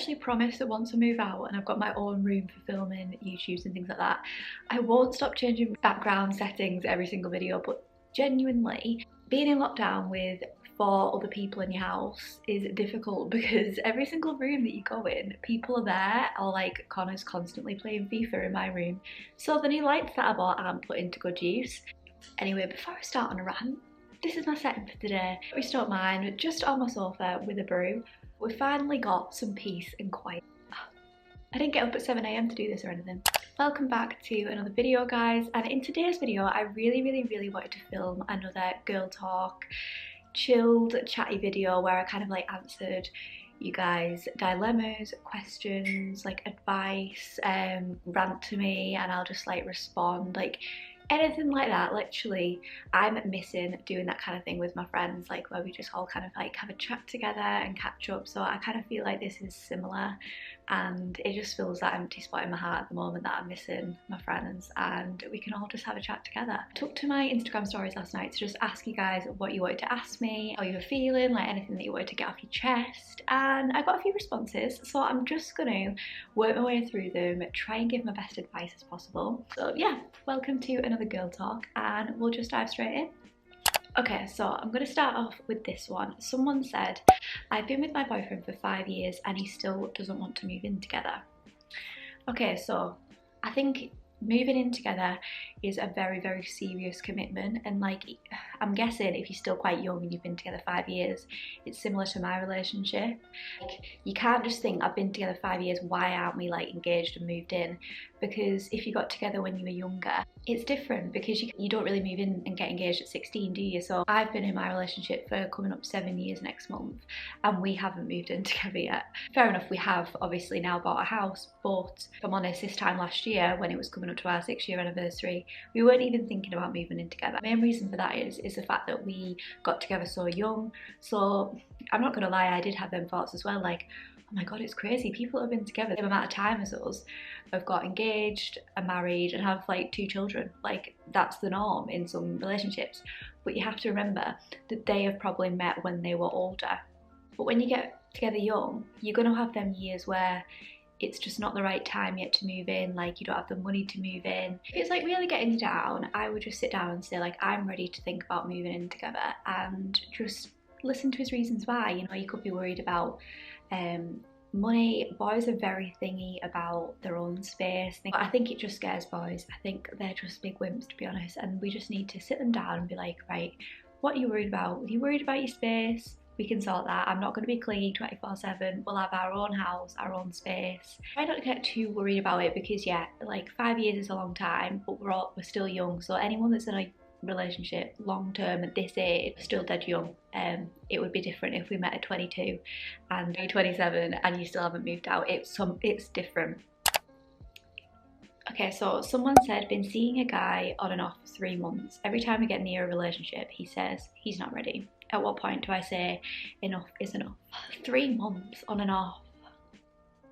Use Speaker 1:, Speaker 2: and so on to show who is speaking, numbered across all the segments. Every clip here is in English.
Speaker 1: actually promised that once I move out and I've got my own room for filming YouTubes and things like that, I won't stop changing background settings every single video, but genuinely, being in lockdown with 4 other people in your house is difficult because every single room that you go in, people are there, or like Connor's constantly playing FIFA in my room. So the new lights that I bought aren't put into good use. Anyway, before I start on a rant, this is my setting for today. If you don't mind, just on my sofa with a brew. We finally got some peace and quiet. I didn't get up at 7 AM to do this or anything. Welcome back to another video, guys, and in today's video I really wanted to film another girl talk, chilled, chatty video where I kind of like answered you guys' dilemmas, questions, like advice, rant to me, and I'll just like respond, like anything like that. Literally, I'm missing doing that kind of thing with my friends, like where we just all kind of like have a chat together and catch up. So I kind of feel like this is similar, and it just fills that empty spot in my heart at the moment that I'm missing my friends and we can all just have a chat together. I took to my Instagram stories last night to just ask you guys what you wanted to ask me, how you were feeling, like anything that you wanted to get off your chest, and I got a few responses, so I'm just gonna work my way through them, try and give my best advice as possible. So yeah, welcome to another girl talk and we'll just dive straight in. Okay, so I'm going to start off with this one. Someone said, I've been with my boyfriend for 5 years and he still doesn't want to move in together. Okay, so I think moving in together is a very serious commitment, and like I'm guessing if you're still quite young and you've been together 5 years, it's similar to my relationship. Like, you can't just think I've been together 5 years, why aren't we like engaged and moved in? Because if you got together when you were younger, it's different because you don't really move in and get engaged at 16, do you? So I've been in my relationship for coming up 7 years next month and we haven't moved in together yet. Fair enough, we have obviously now bought a house, but if I'm honest, this time last year when it was coming up to our 6-year anniversary, we weren't even thinking about moving in together. The main reason for that is the fact that we got together so young. So I'm not gonna lie, I did have them thoughts as well, like, oh my god, it's crazy, people have been together the same amount of time as us, have got engaged, are married and have like 2 children. Like, that's the norm in some relationships. But you have to remember that they have probably met when they were older. But when you get together young, you're gonna have them years where it's just not the right time yet to move in, like you don't have the money to move in. If it's like really getting you down, I would just sit down and say like, I'm ready to think about moving in together, and just listen to his reasons why. You know, you could be worried about money. Boys are very thingy about their own space. I think it just scares boys. I think they're just big wimps, to be honest, and we just need to sit them down and be like, right, what are you worried about? Are you worried about your space? We can sort that. I'm not going to be clingy 24/7. We'll have our own house, our own space. I don't get too worried about it because yeah, like 5 years is a long time, but we're still young. So anyone that's in a relationship long term at this age, still dead young. It would be different if we met at 22 and you're 27 and you still haven't moved out. It's different. Okay, so someone said, been seeing a guy on and off for 3 months. Every time we get near a relationship, he says he's not ready. At what point do I say enough is enough? 3 months on and off.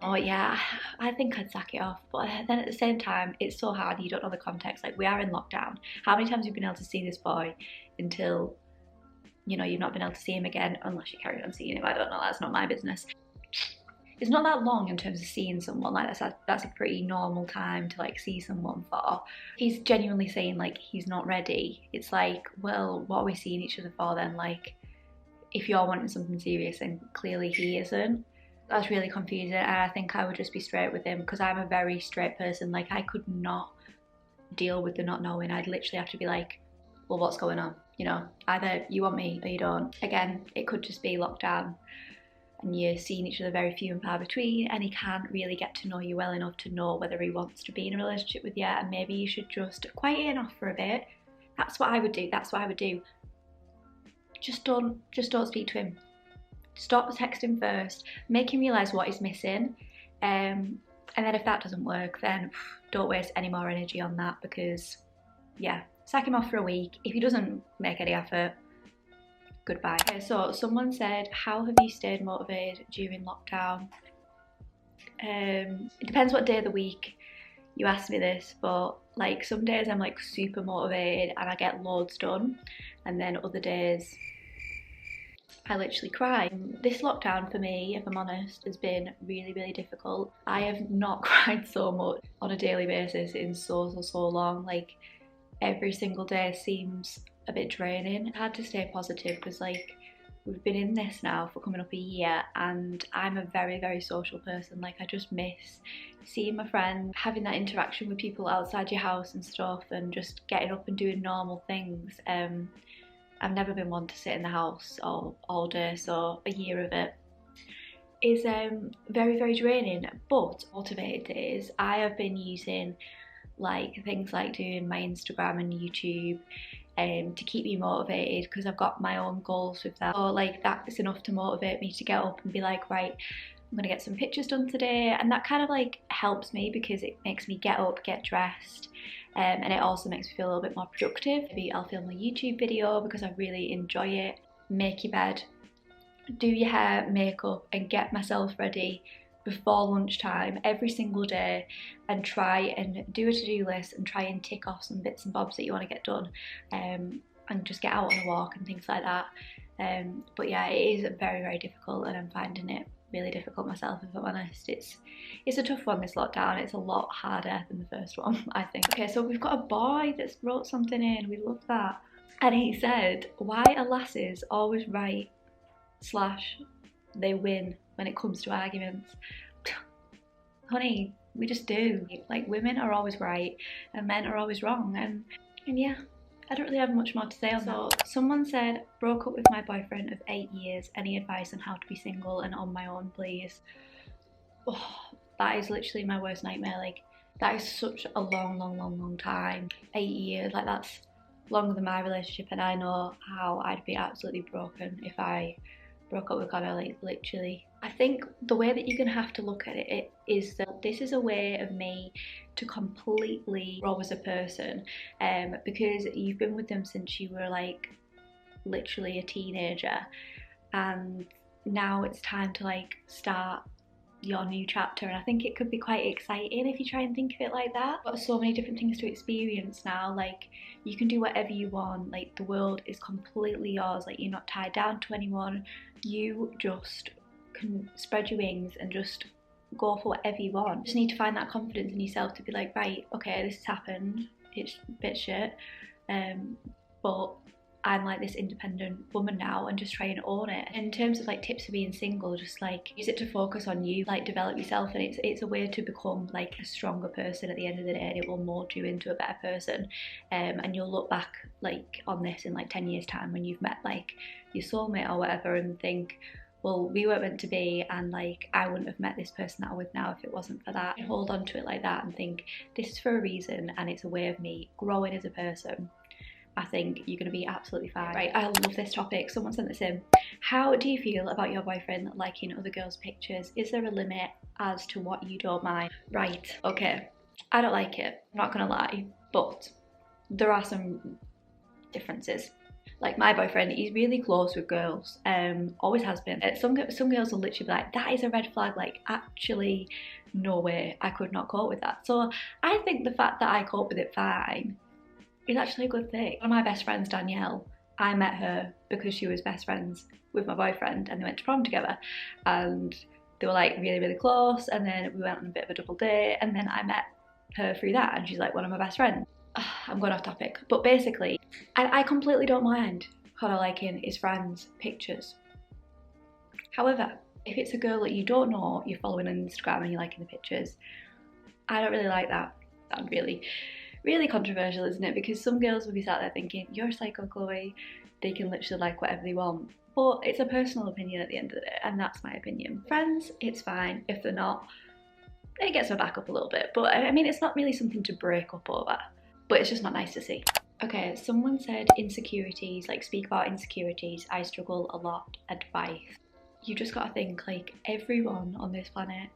Speaker 1: Oh yeah, I think I'd sack it off, but then at the same time, it's so hard, you don't know the context. Like, we are in lockdown. How many times have you been able to see this boy until, you know, you've not been able to see him again, unless you carry on seeing him? I don't know, that's not my business. It's not that long in terms of seeing someone, like that's a pretty normal time to like see someone for. He's genuinely saying like he's not ready. It's like, well, what are we seeing each other for then? Like, if you're wanting something serious and clearly he isn't. That's really confusing, and I think I would just be straight with him because I'm a very straight person. Like, I could not deal with the not knowing. I'd literally have to be like, well, what's going on? You know, either you want me or you don't. Again, it could just be lockdown and you're seeing each other very few and far between, and he can't really get to know you well enough to know whether he wants to be in a relationship with you, and maybe you should just quieten off for a bit. That's what I would do. That's what I would do. Just don't speak to him. Stop texting first, make him realise what he's missing, and then if that doesn't work, then don't waste any more energy on that, because yeah, sack him off for a week. If he doesn't make any effort, goodbye. Okay, so someone said, how have you stayed motivated during lockdown? It depends what day of the week you asked me this, but like some days I'm like super motivated and I get loads done, and then other days I literally cry. This lockdown for me, if I'm honest, has been really, really difficult. I have not cried so much on a daily basis in so long. Like, every single day seems a bit draining. I had to stay positive because, like, we've been in this now for coming up a year, and I'm a very, very social person. Like, I just miss seeing my friends, having that interaction with people outside your house and stuff, and just getting up and doing normal things. I've never been one to sit in the house all day, so a year of it is very, very draining. But motivated days, I have been using like things like doing my Instagram and YouTube to keep me motivated, because I've got my own goals with that. So like that's enough to motivate me to get up and be like, right, I'm gonna get some pictures done today, and that kind of like helps me because it makes me get up, get dressed, and it also makes me feel a little bit more productive. Maybe I'll film a YouTube video because I really enjoy it. Make your bed, do your hair, makeup, and get myself ready before lunchtime every single day, and try and do a to-do list and try and tick off some bits and bobs that you want to get done, and just get out on a walk and things like that. But yeah, it is very, very difficult, and I'm finding it really difficult myself, if I'm honest. It's a tough one, this lockdown. It's a lot harder than the first one, I think. Okay, so we've got a boy that's wrote something in, we love that. And he said, why are lasses always right / they win when it comes to arguments? Honey, we just do. Like, women are always right and men are always wrong, and yeah, I don't really have much more to say on that. Someone said, broke up with my boyfriend of 8 years. Any advice on how to be single and on my own, please? Oh, that is literally my worst nightmare. Like, that is such a long time. 8 years, like that's longer than my relationship, and I know how I'd be absolutely broken if I broke up with Connor, like literally. I think the way that you're gonna have to look at it is that this is a way of me to completely grow as a person, because you've been with them since you were like literally a teenager, and now it's time to like start your new chapter, and I think it could be quite exciting if you try and think of it like that. You've got so many different things to experience now. Like, you can do whatever you want. Like, the world is completely yours. Like, you're not tied down to anyone. You just can spread your wings and just go for whatever you want. You just need to find that confidence in yourself to be like, right, okay, this has happened, it's a bit shit, but I'm like this independent woman now, and just try and own it. In terms of like tips for being single, just like use it to focus on you, like develop yourself, and it's a way to become like a stronger person at the end of the day, and it will mold you into a better person. And you'll look back like on this in like 10 years time when you've met like your soulmate or whatever, and think, well, we weren't meant to be, and like I wouldn't have met this person that I'm with now if it wasn't for that. And hold on to it like that and think, this is for a reason, and it's a way of me growing as a person. I think you're going to be absolutely fine. Right, I love this topic. Someone sent this in. How do you feel about your boyfriend liking other girls' pictures? Is there a limit as to what you don't mind? Right, okay. I don't like it, I'm not going to lie, but there are some differences. Like, my boyfriend, he's really close with girls, always has been. Some girls will literally be like, that is a red flag. Like, actually, no way, I could not cope with that. So I think the fact that I cope with it fine is actually a good thing. One of my best friends, Danielle, I met her because she was best friends with my boyfriend, and they went to prom together, and they were like really, really close, and then we went on a bit of a double date, and then I met her through that, and she's like one of my best friends. I'm going off topic, but basically I completely don't mind Connor liking his friends' pictures. However, if it's a girl that you don't know, you're following on Instagram and you're liking the pictures, I don't really like that. That's really controversial, isn't it? Because some girls will be sat there thinking, you're a psycho, Chloe, they can literally like whatever they want. But it's a personal opinion at the end of the day, and that's my opinion. Friends, it's fine. If they're not, it gets my back up a little bit. But I mean, it's not really something to break up over, but it's just not nice to see. Okay, someone said insecurities, like speak about insecurities. I struggle a lot. Advice. You just gotta think, like, everyone on this planet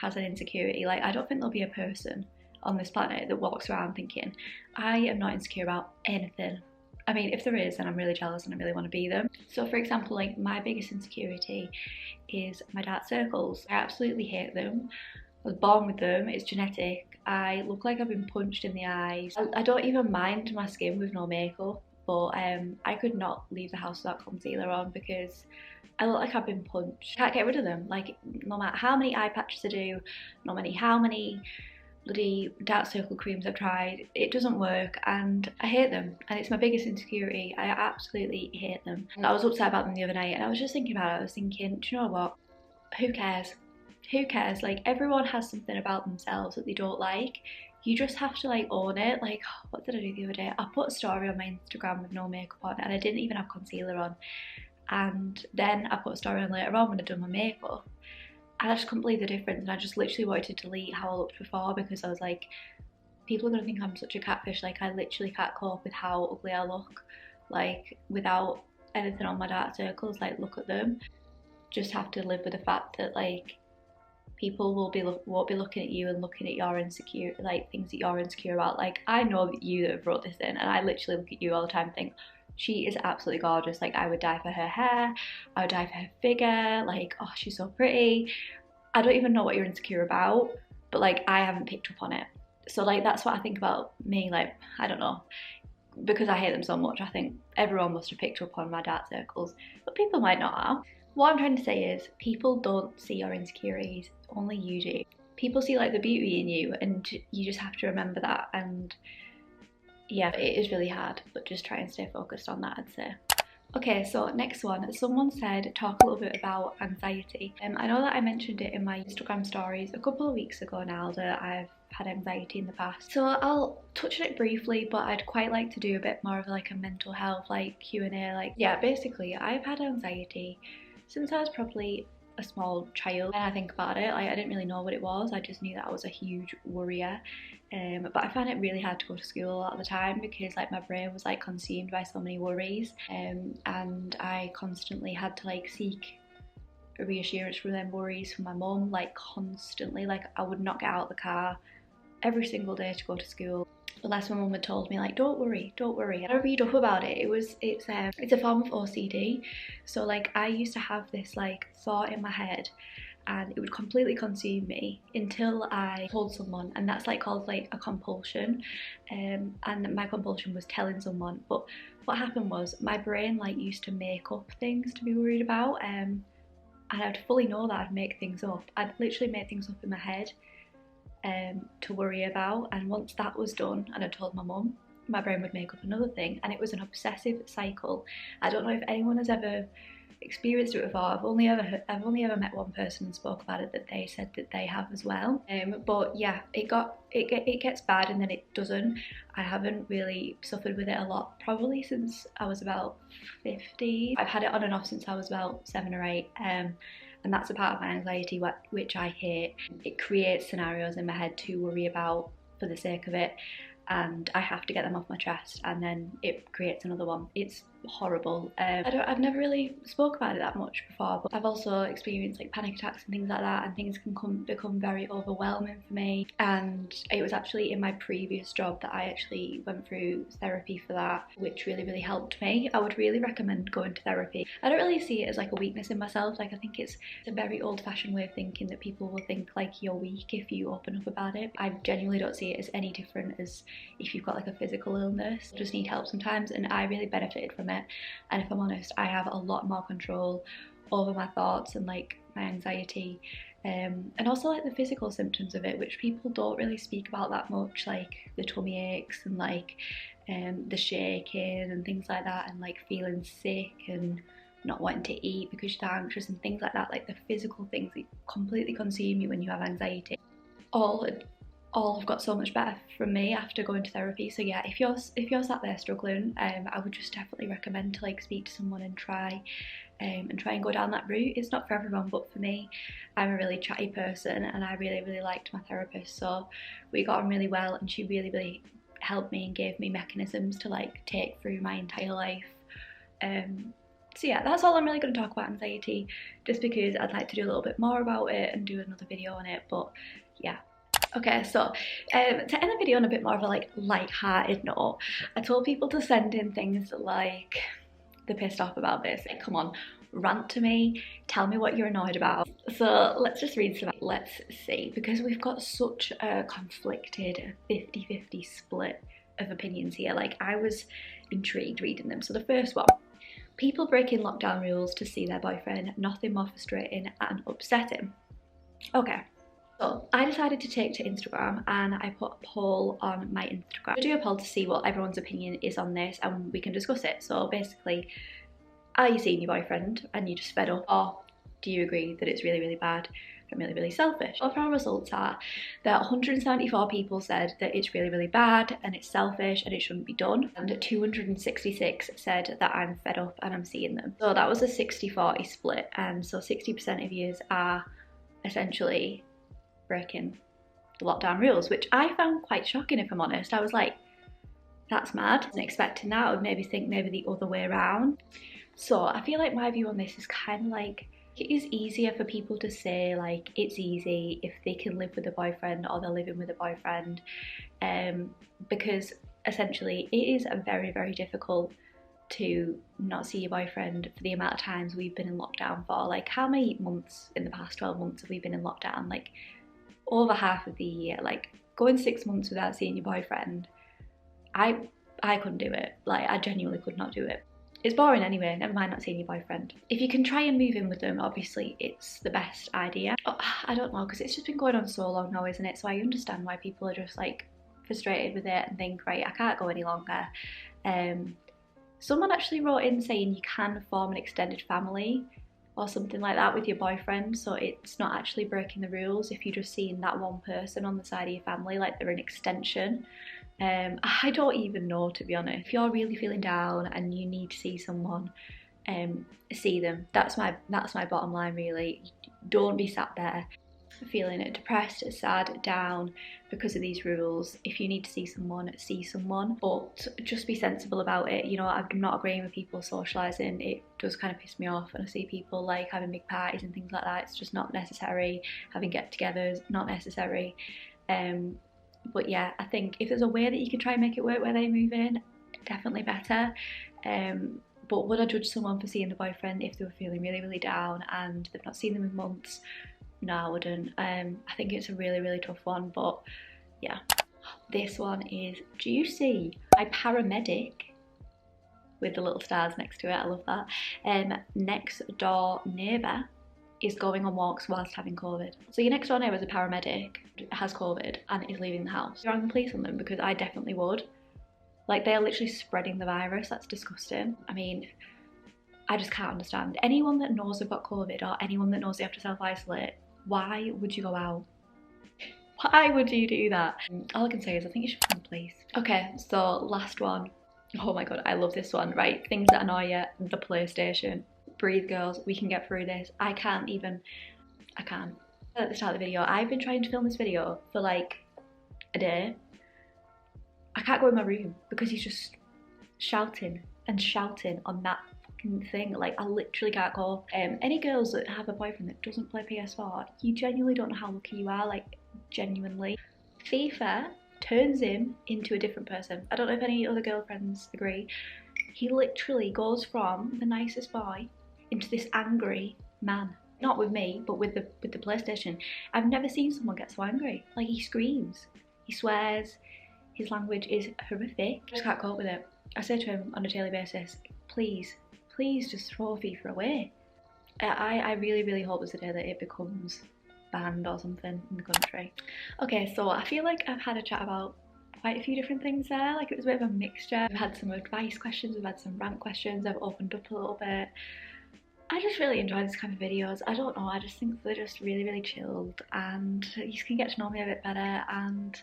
Speaker 1: has an insecurity. Like, I don't think there'll be a person on this planet that walks around thinking, I am not insecure about anything. I mean, if there is, then I'm really jealous and I really want to be them. So for example, like, my biggest insecurity is my dark circles. I absolutely hate them. I was born with them, it's genetic. I look like I've been punched in the eyes. I don't even mind my skin with no makeup, but I could not leave the house without concealer on because I look like I've been punched. Can't get rid of them. Like, no matter how many eye patches I do, no matter how many bloody dark circle creams I've tried, it doesn't work and I hate them, and it's my biggest insecurity. I absolutely hate them. And I was upset about them the other night and I was just thinking about it. I was thinking, do you know what? Who cares? Who cares? Like, everyone has something about themselves that they don't like. You just have to like own it. Like, what did I do the other day? I put a story on my Instagram with no makeup on and I didn't even have concealer on. And then I put a story on later on when I'd done my makeup. And I just couldn't believe the difference, and I just literally wanted to delete how I looked before because I was like, people are gonna think I'm such a catfish. Like, I literally can't cope with how ugly I look, like without anything on my dark circles. Like, look at them. Just have to live with the fact that like people won't be looking at you and looking at your insecure, like things that you're insecure about. Like, I know that you that have brought this in, and I literally look at you all the time and think, she is absolutely gorgeous. Like, I would die for her hair, I would die for her figure, like, oh, she's so pretty. I don't even know what you're insecure about, but like, I haven't picked up on it. So like, that's what I think about me. Like, I don't know, because I hate them so much, I think everyone must have picked up on my dark circles, but people might not have. What I'm trying to say is, people don't see your insecurities, only you do. People see like the beauty in you, and you just have to remember that. And yeah, it is really hard, but just try and stay focused on that, I'd say. Okay, so next one, someone said talk a little bit about anxiety. I know that I mentioned it in my Instagram stories a couple of weeks ago now that I've had anxiety in the past. So I'll touch on it briefly, but I'd quite like to do a bit more of like a mental health like Q&A. Like, yeah, basically I've had anxiety since I was probably a small child. When I think about it, like, I didn't really know what it was. I just knew that I was a huge worrier. But I found it really hard to go to school a lot of the time because like my brain was like consumed by so many worries, and I constantly had to like seek a reassurance from them worries from my mum, like constantly. Like, I would not get out of the car every single day to go to school unless my mum had told me like, don't worry. I read up about it. It's a form of OCD. So like, I used to have this like thought in my head and it would completely consume me until I told someone, and that's like called like a compulsion. And my compulsion was telling someone. But what happened was my brain like used to make up things to be worried about, and I'd fully know that I'd make things up. I'd literally make things up in my head to worry about, and once that was done and I told my mum, my brain would make up another thing, and it was an obsessive cycle. I don't know if anyone has ever experienced it before. I've only ever met one person and spoke about it that they said that they have as well. But yeah, it gets bad and then it doesn't. I haven't really suffered with it a lot, probably since I was about 50. I've had it on and off since I was about 7 or 8. And that's a part of my anxiety which I hate. It creates scenarios in my head to worry about for the sake of it, and I have to get them off my chest, and then it creates another one. It's horrible. I've never really spoke about it that much before, but I've also experienced like panic attacks and things like that, and things can become very overwhelming for me. And it was actually in my previous job that I actually went through therapy for that, which really helped me. I would really recommend going to therapy. I don't really see it as like a weakness in myself. Like, I think it's a very old-fashioned way of thinking that people will think like you're weak if you open up about it. I genuinely don't see it as any different as if you've got like a physical illness. You just need help sometimes, and I really benefited from it. And if I'm honest, I have a lot more control over my thoughts and like my anxiety, and also like the physical symptoms of it, which people don't really speak about that much, like the tummy aches and like the shaking and things like that, and like feeling sick and not wanting to eat because you're anxious and things like that. Like the physical things that completely consume you when you have anxiety. All have got so much better from me after going to therapy. So yeah, if you're sat there struggling, I would just definitely recommend to like speak to someone and try and go down that route. It's not for everyone, but for me, I'm a really chatty person and I really liked my therapist, so we got on really well, and she really helped me and gave me mechanisms to like take through my entire life. So yeah, that's all I'm really going to talk about anxiety, just because I'd like to do a little bit more about it and do another video on it. But yeah. Okay, so to end the video on a bit more of a like light-hearted note, I told people to send in things like they're pissed off about this. Like, come on, rant to me, tell me what you're annoyed about. So let's just read some. Let's see, because we've got such a conflicted 50-50 split of opinions here. Like, I was intrigued reading them. So the first one, people breaking lockdown rules to see their boyfriend, nothing more frustrating and upsetting. Okay, so I decided to take to Instagram and I put a poll on my Instagram. I do a poll to see what everyone's opinion is on this and we can discuss it. So basically, are you seeing your boyfriend and you're just fed up, or do you agree that it's really, really bad and really, really selfish? Well, our results are that 174 people said that it's really, really bad and it's selfish and it shouldn't be done, and 266 said that I'm fed up and I'm seeing them. So that was a 60-40 split, and so 60% of yous are essentially breaking the lockdown rules, which I found quite shocking, if I'm honest. I was like, that's mad. I wasn't expecting that. I would maybe think maybe the other way around. So I feel like my view on this is kind of like, it is easier for people to say like it's easy if they can live with a boyfriend or they're living with a boyfriend, because essentially it is very, very difficult to not see your boyfriend for the amount of times we've been in lockdown for. Like, how many months in the past 12 months have we been in lockdown? Like, over half of the year. Like, going 6 months without seeing your boyfriend, I couldn't do it. Like, I genuinely could not do it. It's boring anyway, never mind not seeing your boyfriend. If you can try and move in with them, obviously it's the best idea. Oh, I don't know, because it's just been going on so long now, isn't it? So I understand why people are just like frustrated with it and think, right, I can't go any longer. Someone actually wrote in saying you can form an extended family or something like that with your boyfriend, so it's not actually breaking the rules if you're just seeing that one person on the side of your family, like they're an extension. I don't even know, to be honest. If you're really feeling down and you need to see someone, see them. That's my bottom line, really. Don't be sat there feeling depressed, sad, down because of these rules. If you need to see someone, but just be sensible about it. You know, I'm not agreeing with people socialising. It does kind of piss me off when I see people like having big parties and things like that. It's just not necessary. Having get-togethers, not necessary. But yeah, I think if there's a way that you can try and make it work where they move in, definitely better. But would I judge someone for seeing the boyfriend if they were feeling really, really down and they've not seen them in months? No, I wouldn't. I think it's a really, really tough one, but yeah. This one is juicy. My paramedic, with the little stars next to it, I love that. Next door neighbour is going on walks whilst having COVID. So your next door neighbour is a paramedic, has COVID and is leaving the house. You're on the police on them, because I definitely would. Like, they're literally spreading the virus. That's disgusting. I mean, I just can't understand. Anyone that knows they've got COVID or anyone that knows they have to self-isolate, why would you go out? Why would you do that? All I can say is I think you should phone the police. Okay, so last one. Oh my god, I love this one. Right, things that annoy you, the PlayStation. Breathe, girls, we can get through this. I can't. At the start of the video, I've been trying to film this video for like a day. I can't go in my room because he's just shouting and shouting on that fucking thing. Like, I literally can't go. Any girls that have a boyfriend that doesn't play PS4, you genuinely don't know how lucky you are, like, genuinely. FIFA turns him into a different person. I don't know if any other girlfriends agree. He literally goes from the nicest boy into this angry man. Not with me, but with the PlayStation. I've never seen someone get so angry. Like, he screams, he swears, his language is horrific. I just can't cope with it. I say to him on a daily basis, please just throw FIFA away. I really, really hope there's a day that it becomes banned or something in the country. Okay, so I feel like I've had a chat about quite a few different things there. Like, it was a bit of a mixture. We've had some advice questions, we've had some rant questions, I've opened up a little bit. I just really enjoy this kind of videos. I don't know, I just think they're just really, really chilled and you can get to know me a bit better. And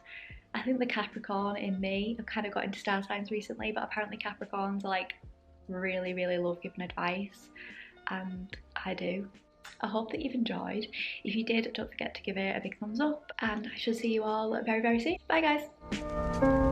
Speaker 1: I think the Capricorn in me, I've kind of got into star signs recently, but apparently Capricorns are like really, really love giving advice, and I do. I hope that you've enjoyed. If you did, don't forget to give it a big thumbs up, and I shall see you all very, very soon. Bye guys.